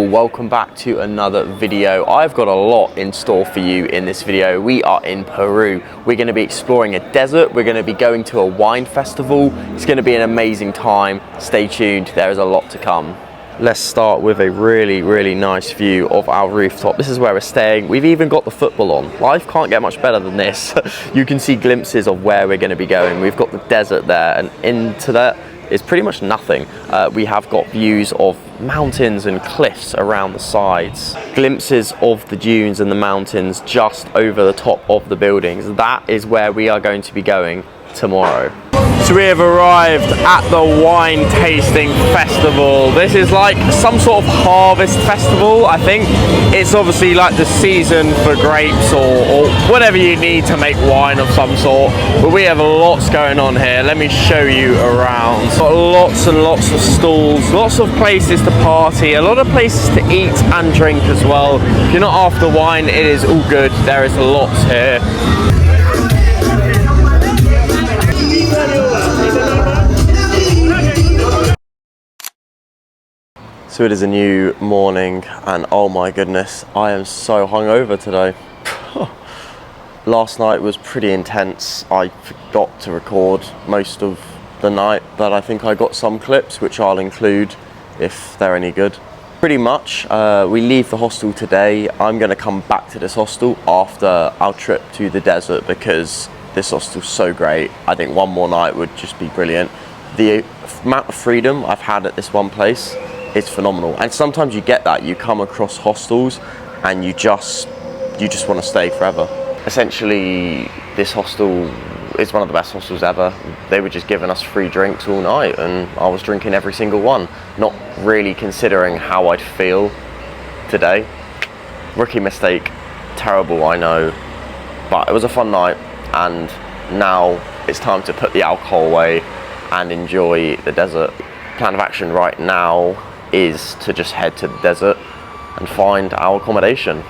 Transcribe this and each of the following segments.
Welcome back to another video. I've got a lot in store for you in this video. We are in Peru. We're going to be exploring a desert. We're going to be going to a wine festival. It's going to be an amazing time. Stay tuned. There is a lot to come. Let's start with a really nice view of our rooftop. This is where we're staying. We've even got the football on. Life can't get much better than this. You can see glimpses of where we're going to be going. We've got the desert there, and into that is pretty much nothing. We have got views of mountains and cliffs around the sides. Glimpses of the dunes and the mountains just over the top of the buildings. That is where we are going to be going tomorrow. So we have arrived at the wine tasting festival. This is like some sort of harvest festival, I think. It's obviously like the season for grapes or whatever you need to make wine of some sort. But we have lots going on here. Let me show you around. Got lots and lots of stalls, lots of places to party, a lot of places to eat and drink as well. If you're not after wine, it is all good. There is lots here. So it is a new morning and oh my goodness, I am so hungover today. Last night was pretty intense. I forgot to record most of the night, but I think I got some clips which I'll include if they're any good. Pretty much, we leave the hostel today. I'm gonna come back to this hostel after our trip to the desert because this hostel's so great. I think one more night would just be brilliant. The amount of freedom I've had at this one place, it's phenomenal. And sometimes you get that, you come across hostels and you just want to stay forever. Essentially, this hostel is one of the best hostels ever. They were just giving us free drinks all night and I was drinking every single one, not really considering how I'd feel today. Rookie mistake, terrible, I know, but it was a fun night and now it's time to put the alcohol away and enjoy the desert. Plan of action right now is to just head to the desert and find our accommodation.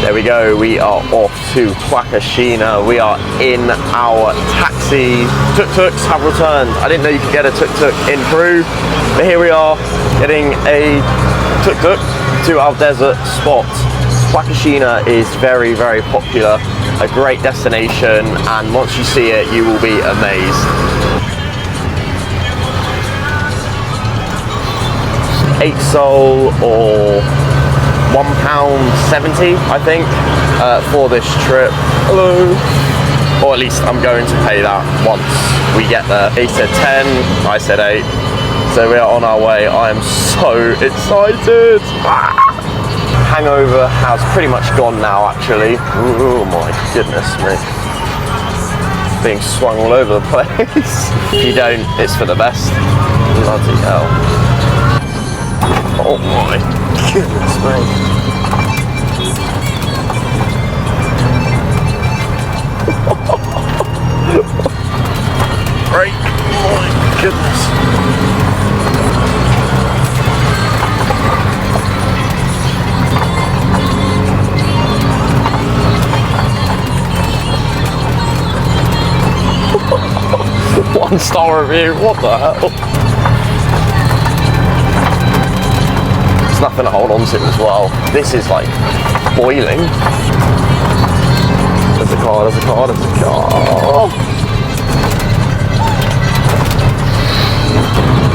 There we go, we are off to Huacachina. We are in our taxi. Tuk-tuks have returned. I didn't know you could get a tuk-tuk in Peru, but here we are getting a tuk-tuk to our desert spot. Huacachina is very popular, a great destination, and once you see it, you will be amazed. 8 sol or £1.70, I think, for this trip. Hello. Or at least I'm going to pay that once we get there. He said 10, I said 8. So we are on our way. I am so excited. Hangover has pretty much gone now, actually. Oh my goodness me. Being swung all over the place. If you don't, it's for the best. Bloody hell. Oh my goodness me. Right, my goodness. One-star review, what the hell? Nothing to hold on to as well. This is like boiling. There's a car, there's a car, there's a car.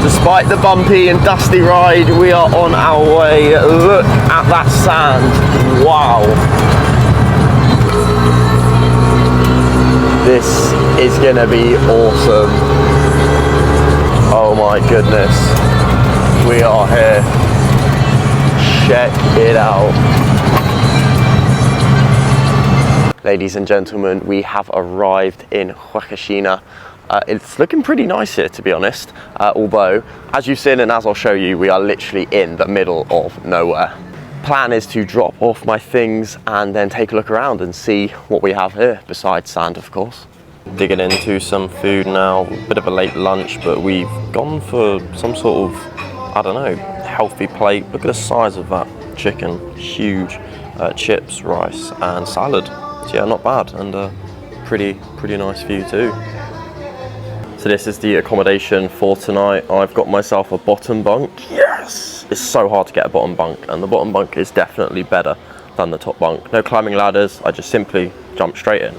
Despite the bumpy and dusty ride, we are on our way. Look at that sand. Wow. This is gonna be awesome. Oh my goodness. We are here. Check it out. Ladies and gentlemen, we have arrived in Huacachina. It's looking pretty nice here, to be honest, although, as you've seen and as I'll show you, we are literally in the middle of nowhere. Plan is to drop off my things and then take a look around and see what we have here, besides sand, of course. Digging into some food now, a bit of a late lunch, but we've gone for some sort of, I don't know, healthy plate. Look at the size of that chicken, huge. Chips, rice and salad. So yeah, not bad, and pretty nice view too. So So this is the accommodation for tonight. I've got myself a bottom bunk. Yes! It's so hard to get a bottom bunk, and the bottom bunk is definitely better than the top bunk. No climbing ladders, I just simply jump straight in.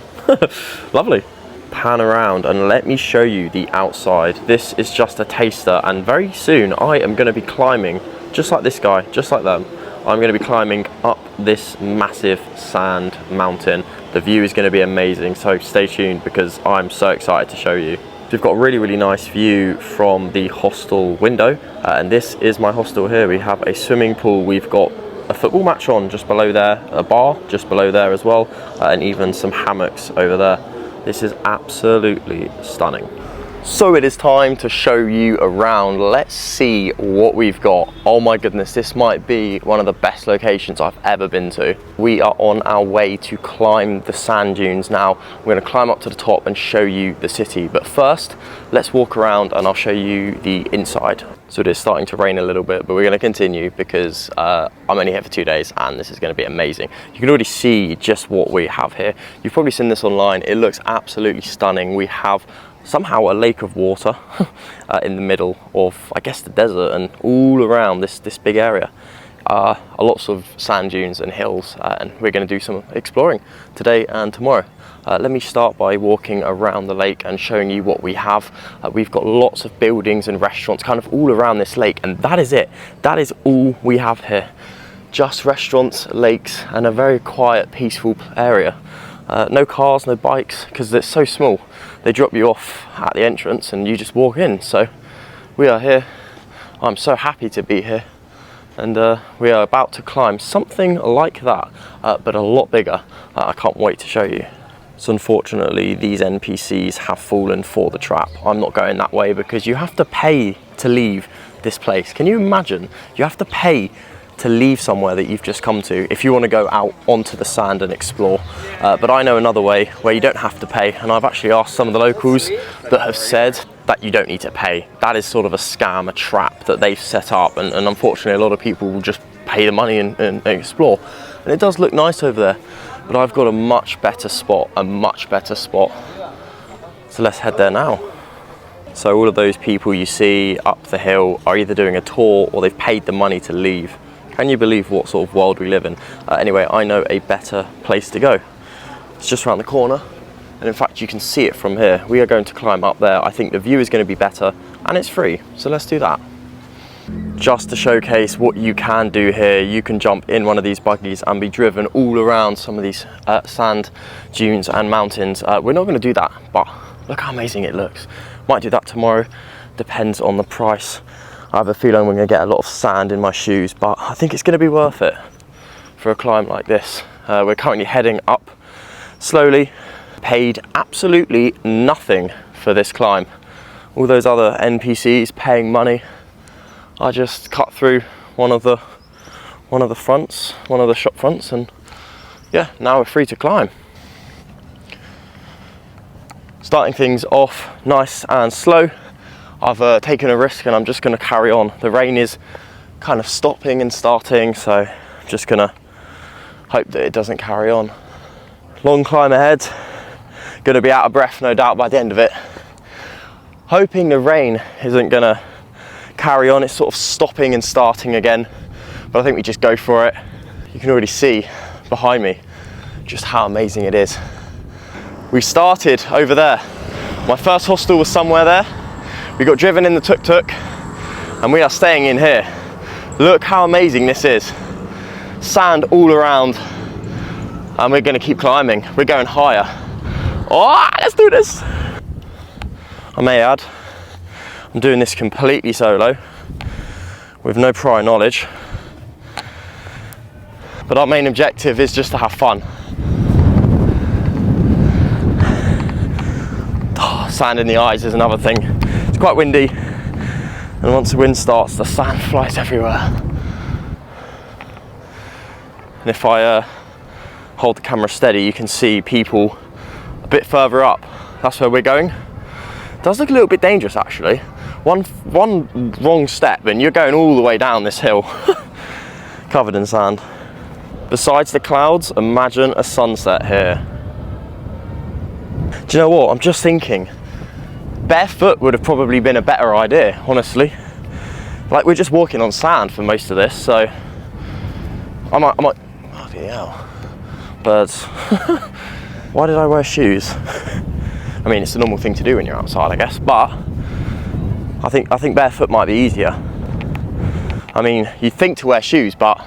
Lovely. Pan around and let me show you the outside. This is just a taster, and very soon I am going to be climbing, just like this guy, just like them. I'm going to be climbing up this massive sand mountain. The view is going to be amazing, so stay tuned because I'm so excited to show you. We've got a really nice view from the hostel window, and this is my hostel here. We have a swimming pool, we've got a football match on just below there, a bar just below there as well, and even some hammocks over there. This is absolutely stunning. So it is time to show you around. Let's see what we've got. Oh my goodness, this might be one of the best locations I've ever been to. We are on our way to climb the sand dunes now. We're going to climb up to the top and show you the city. But first, let's walk around and I'll show you the inside. So it is starting to rain a little bit, but we're going to continue because I'm only here for 2 days and this is going to be amazing. You can already see just what we have here. You've probably seen this online. It looks absolutely stunning. We have somehow a lake of water in the middle of, I guess, the desert, and all around this big area are lots of sand dunes and hills, and we're going to do some exploring today and tomorrow. Let me start by walking around the lake and showing you what we have. We've got lots of buildings and restaurants kind of all around this lake, and that is it. That is all we have here. Just restaurants, lakes, and a very quiet, peaceful area. No cars, no bikes, because it's so small. They drop you off at the entrance and you just walk in. So we are here. I'm so happy to be here. And we are about to climb something like that, but a lot bigger. I can't wait to show you. So unfortunately, these NPCs have fallen for the trap. I'm not going that way because you have to pay to leave this place. Can you imagine? You have to pay to leave somewhere that you've just come to if you want to go out onto the sand and explore. But I know another way where you don't have to pay, and I've actually asked some of the locals that have said that you don't need to pay. That is sort of a scam, a trap that they've set up, and unfortunately a lot of people will just pay the money and explore. And it does look nice over there, but I've got a much better spot, So let's head there now. So all of those people you see up the hill are either doing a tour or they've paid the money to leave. Can you believe what sort of world we live in? Anyway, I know a better place to go. It's just around the corner, and in fact you can see it from here. We are going to climb up there. I think the view is going to be better and it's free, so let's do that. Just to showcase what you can do here, you can jump in one of these buggies and be driven all around some of these sand dunes and mountains. We're not going to do that, but look how amazing it looks. Might do that tomorrow, depends on the price. I have a feeling we're going to get a lot of sand in my shoes, but I think it's going to be worth it for a climb like this. We're currently heading up slowly. Paid absolutely nothing for this climb. All those other NPCs paying money. I just cut through one of the shop fronts, and yeah, now we're free to climb. Starting things off nice and slow. I've taken a risk and I'm just going to carry on. The rain is kind of stopping and starting, so I'm just going to hope that it doesn't carry on. Long climb ahead. Going to be out of breath, no doubt, by the end of it. Hoping the rain isn't going to carry on. It's sort of stopping and starting again, but I think we just go for it. You can already see behind me just how amazing it is. We started over there. My first hostel was somewhere there. We got driven in the tuk-tuk and we are staying in here. Look how amazing this is. Sand all around, and we're gonna keep climbing. We're going higher. Oh, let's do this. I may add, I'm doing this completely solo with no prior knowledge. But our main objective is just to have fun. Oh, sand in the eyes is another thing. It's quite windy, and once the wind starts, the sand flies everywhere. And if I hold the camera steady, you can see people a bit further up. That's where we're going. It does look a little bit dangerous, actually. One wrong step and you're going all the way down this hill, covered in sand. Besides the clouds, imagine a sunset here. Do you know what? I'm just thinking, Barefoot would have probably been a better idea, honestly. Like, we're just walking on sand for most of this, so I might, bloody hell. Birds. Why did I wear shoes? I mean, it's the normal thing to do when you're outside, I guess, but I think barefoot might be easier. I mean, you'd think to wear shoes, but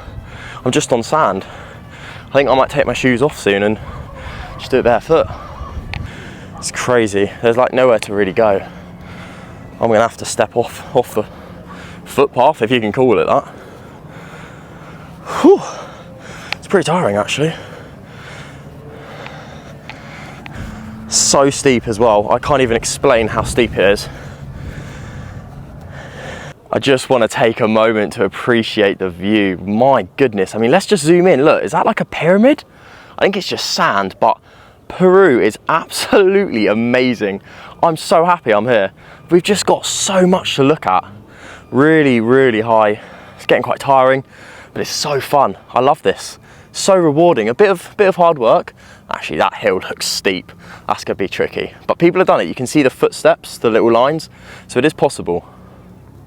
I'm just on sand. I think I might take my shoes off soon and just do it barefoot. It's crazy. There's like nowhere to really go. I'm gonna have to step off the footpath, if you can call it that. Whew. It's pretty tiring, actually. So steep as well. I can't even explain how steep it is. I just want to take a moment to appreciate the view. My goodness. I mean, let's just zoom in. Look, is that like a pyramid? I think it's just sand, but Peru is absolutely amazing. I'm so happy I'm here. We've just got so much to look at. Really, really high. It's getting quite tiring, but it's so fun. I love this. So rewarding. A bit of hard work. Actually, that hill looks steep. That's gonna be tricky. But people have done it. You can see the footsteps, the little lines. So it is possible.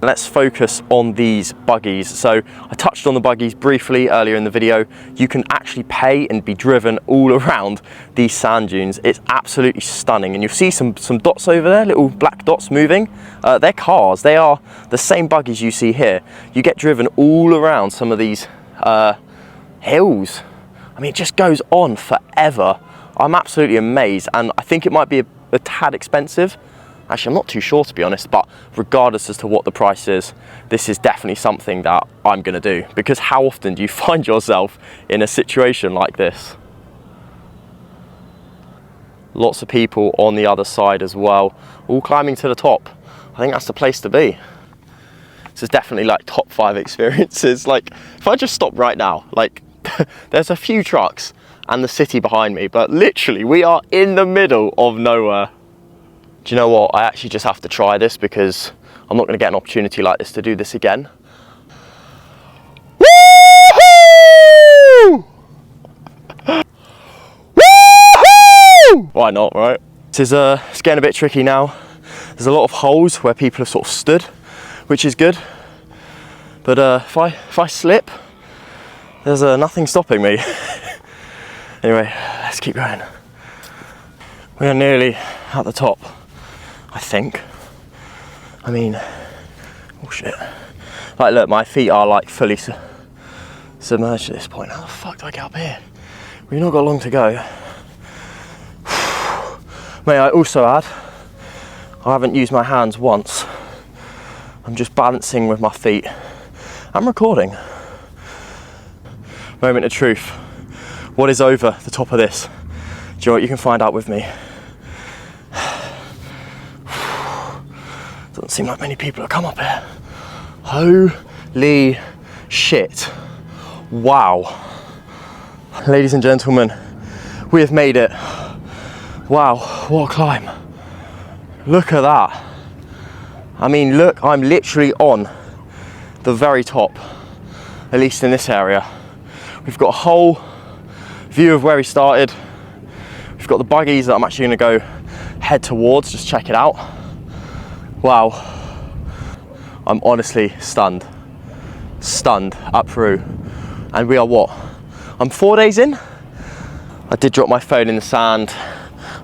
Let's focus on these buggies. So I touched on the buggies briefly earlier in the video. You can actually pay and be driven all around these sand dunes. It's absolutely stunning. And you'll see some dots over there, little black dots moving. They're cars. They are the same buggies you see here. You get driven all around some of these hills. I mean, it just goes on forever. I'm absolutely amazed, and I think it might be a tad expensive. Actually, I'm not too sure, to be honest, but regardless as to what the price is, this is definitely something that I'm gonna do, because how often do you find yourself in a situation like this? Lots of people on the other side as well, all climbing to the top. I think that's the place to be. This is definitely like top 5 experiences. Like, if I just stop right now, like, there's a few trucks and the city behind me, but literally we are in the middle of nowhere. Do you know what? I actually just have to try this because I'm not going to get an opportunity like this to do this again. Woohoo! Woohoo! Why not, right? This is it's getting a bit tricky now. There's a lot of holes where people have sort of stood, which is good. But if I slip, there's nothing stopping me. Anyway, let's keep going. We are nearly at the top, I think. I mean, oh shit. Like, look, my feet are like fully submerged at this point. How the fuck do I get up here? We've not got long to go. May I also add, I haven't used my hands once. I'm just balancing with my feet. I'm recording. Moment of truth. What is over the top of this? Do you know what? You can find out with me. Doesn't seem like many people have come up here. Holy shit. Wow. Ladies and gentlemen, we have made it. Wow, what a climb. Look at that. I mean, look, I'm literally on the very top, at least in this area. We've got a whole view of where we started. We've got the buggies that I'm actually gonna go head towards, just check it out. Wow, I'm honestly stunned at Peru. And we are what? I'm 4 days in. I did drop my phone in the sand.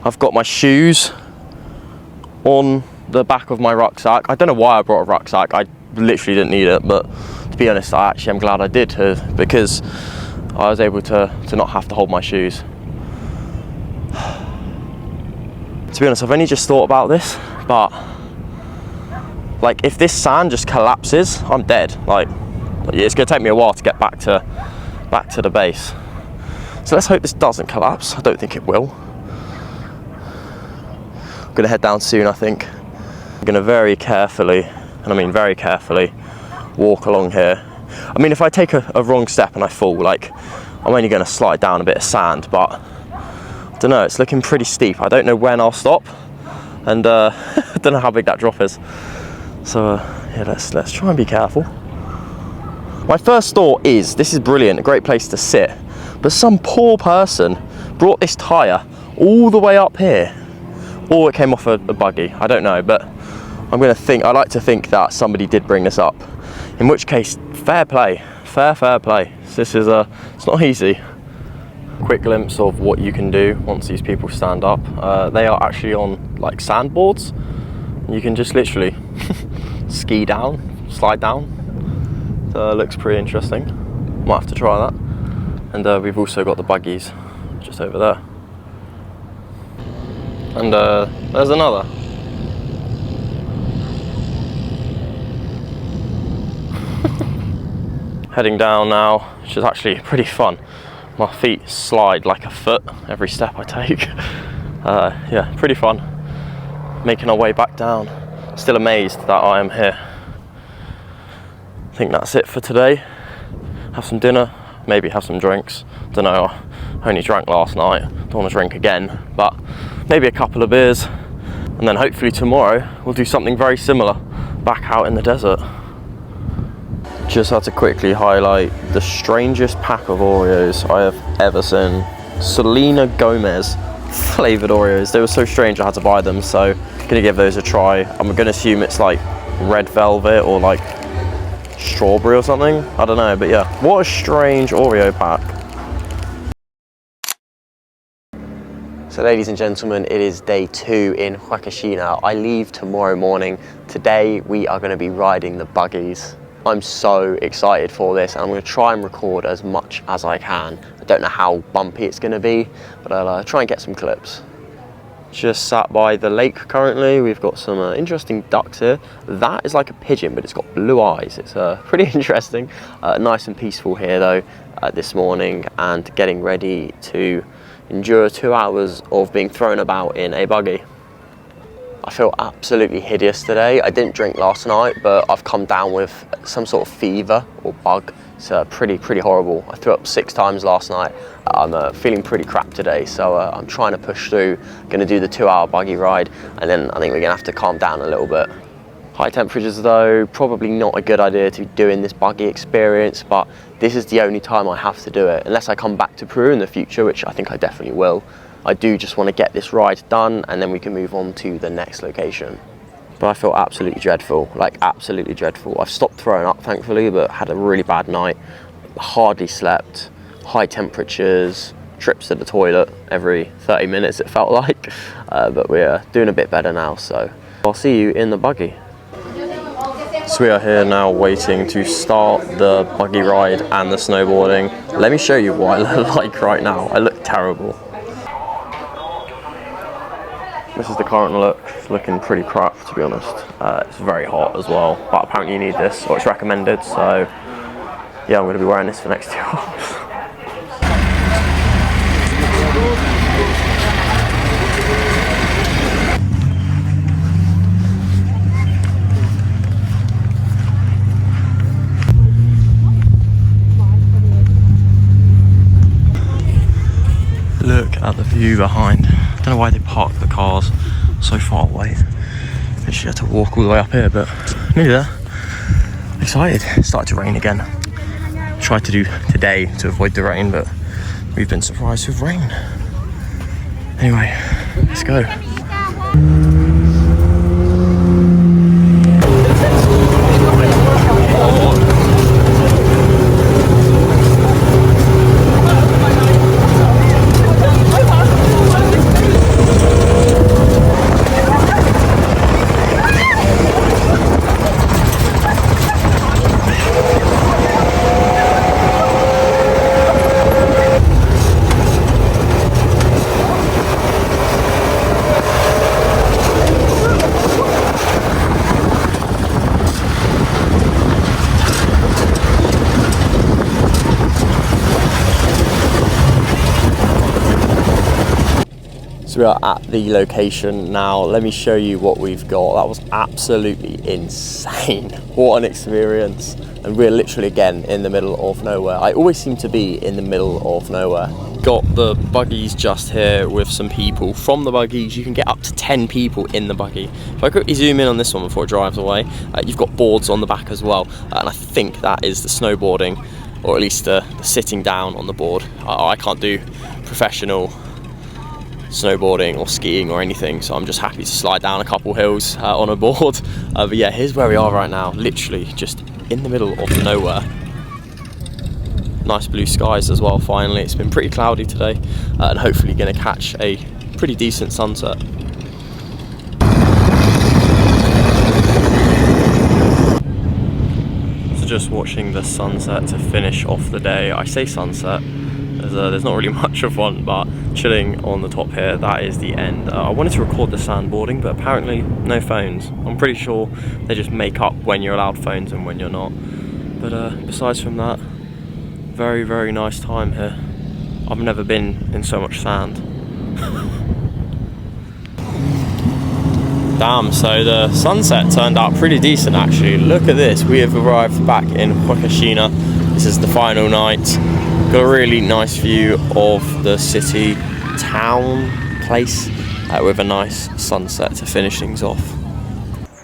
I've got my shoes on the back of my rucksack. I don't know why I brought a rucksack. I literally didn't need it, but to be honest, I actually am glad I did, because I was able to not have to hold my shoes. To be honest, I've only just thought about this, but like, if this sand just collapses, I'm dead. Like, it's gonna take me a while to get back to the base. So let's hope this doesn't collapse. I don't think it will. I'm gonna head down soon, I think. I'm gonna very carefully, and I mean very carefully, walk along here. I mean, if I take a wrong step and I fall, like, I'm only gonna slide down a bit of sand, but I don't know, it's looking pretty steep. I don't know when I'll stop, and I don't know how big that drop is. So yeah, let's try and be careful. My first thought is, this is brilliant, a great place to sit, but some poor person brought this tyre all the way up here, or it came off a buggy. I don't know, but I like to think that somebody did bring this up. In which case, fair play, fair play. This is it's not easy. Quick glimpse of what you can do once these people stand up. They are actually on like sandboards. You can just literally ski down, slide down. So it looks pretty interesting. Might have to try that. And we've also got the buggies just over there. And there's another. Heading down now, which is actually pretty fun. My feet slide like a foot every step I take. Yeah, pretty fun. Making our way back down. Still amazed that I am here. I think that's it for today. Have some dinner, maybe have some drinks. Don't know, I only drank last night. Don't want to drink again, but maybe a couple of beers. And then hopefully tomorrow we'll do something very similar back out in the desert. Just had to quickly highlight the strangest pack of Oreos I have ever seen. Selena Gomez flavoured Oreos. They were so strange I had to buy them, so I'm gonna give those a try. I'm gonna assume it's like red velvet or like strawberry or something. I don't know, but yeah, what a strange Oreo pack. So ladies and gentlemen, it is day 2 in Huacachina. I leave tomorrow morning. Today we are going to be riding the buggies. I'm so excited for this, and I'm going to try and record as much as I can. I don't know how bumpy it's going to be, but I'll try and get some clips. Just sat by the lake currently. We've got some interesting ducks here. That is like a pigeon, but it's got blue eyes. It's pretty interesting. Nice and peaceful here though this morning, and getting ready to endure 2 hours of being thrown about in a buggy. I feel absolutely hideous today. I didn't drink last night, but I've come down with some sort of fever or bug. It's pretty horrible. I threw up 6 times last night. I'm feeling pretty crap today, so I'm trying to push through. Gonna do the 2-hour buggy ride, and then I think we're gonna have to calm down a little bit. High temperatures though, probably not a good idea to be doing this buggy experience, but this is the only time I have to do it, unless I come back to Peru in the future, which I think I definitely will. I do just want to get this ride done, and then we can move on to the next location. But I feel absolutely dreadful, like absolutely dreadful. I've stopped throwing up thankfully, but had a really bad night. Hardly slept, high temperatures, trips to the toilet every 30 minutes it felt like. But we're doing a bit better now, so I'll see you in the buggy. So we are here now waiting to start the buggy ride and the snowboarding. Let me show you what I look like right now. I look terrible. This is the current look. It's looking pretty crap, to be honest. It's very hot as well, but apparently you need this, or it's recommended, so yeah, I'm going to be wearing this for the next 2 hours. Look at the view behind. I don't know why they park the cars so far away. Literally had to walk all the way up here, but nearly there. Excited. It started to rain again. Tried to do today to avoid the rain, but we've been surprised with rain. Anyway, let's go. So we are at the location now. Let me show you what we've got. That was absolutely insane. What an experience. And we're literally again in the middle of nowhere. I always seem to be in the middle of nowhere. Got the buggies just here with some people. From the buggies, you can get up to 10 people in the buggy. If I quickly zoom in on this one before it drives away, you've got boards on the back as well. And I think that is the snowboarding, or at least the sitting down on the board. I can't do professional snowboarding or skiing or anything, so I'm just happy to slide down a couple hills on a board. But yeah, here's where we are right now, literally just in the middle of nowhere. Nice blue skies as well, finally. It's been pretty cloudy today, and hopefully going to catch a pretty decent sunset. So just watching the sunset to finish off the day. I say sunset, there's not really much of one, but chilling on the top here, that is the end. I wanted to record the sandboarding, but apparently no phones. I'm pretty sure they just make up when you're allowed phones and when you're not. But besides from that, very, very nice time here. I've never been in so much sand. Damn, so the sunset turned out pretty decent actually. Look at this, we have arrived back in Huacachina. This is the final night. Got a really nice view of the city, town, place, with a nice sunset to finish things off.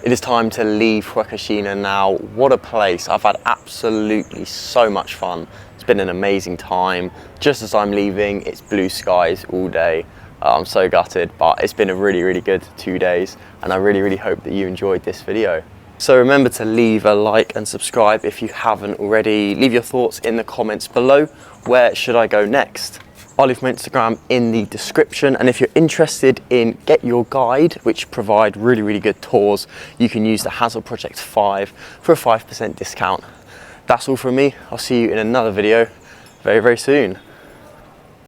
It is time to leave Huacachina now. What a place. I've had absolutely so much fun. It's been an amazing time. Just as I'm leaving, it's blue skies all day. I'm so gutted, but it's been a really, really good 2 days, and I really, really hope that you enjoyed this video. So remember to leave a like and subscribe if you haven't already. Leave your thoughts in the comments below. Where should I go next? I'll leave my Instagram in the description, and if you're interested in Get Your Guide, which provide really, really good tours, you can use the Hazel Project 5 for a 5% discount. That's all from me. I'll see you in another video very, very soon.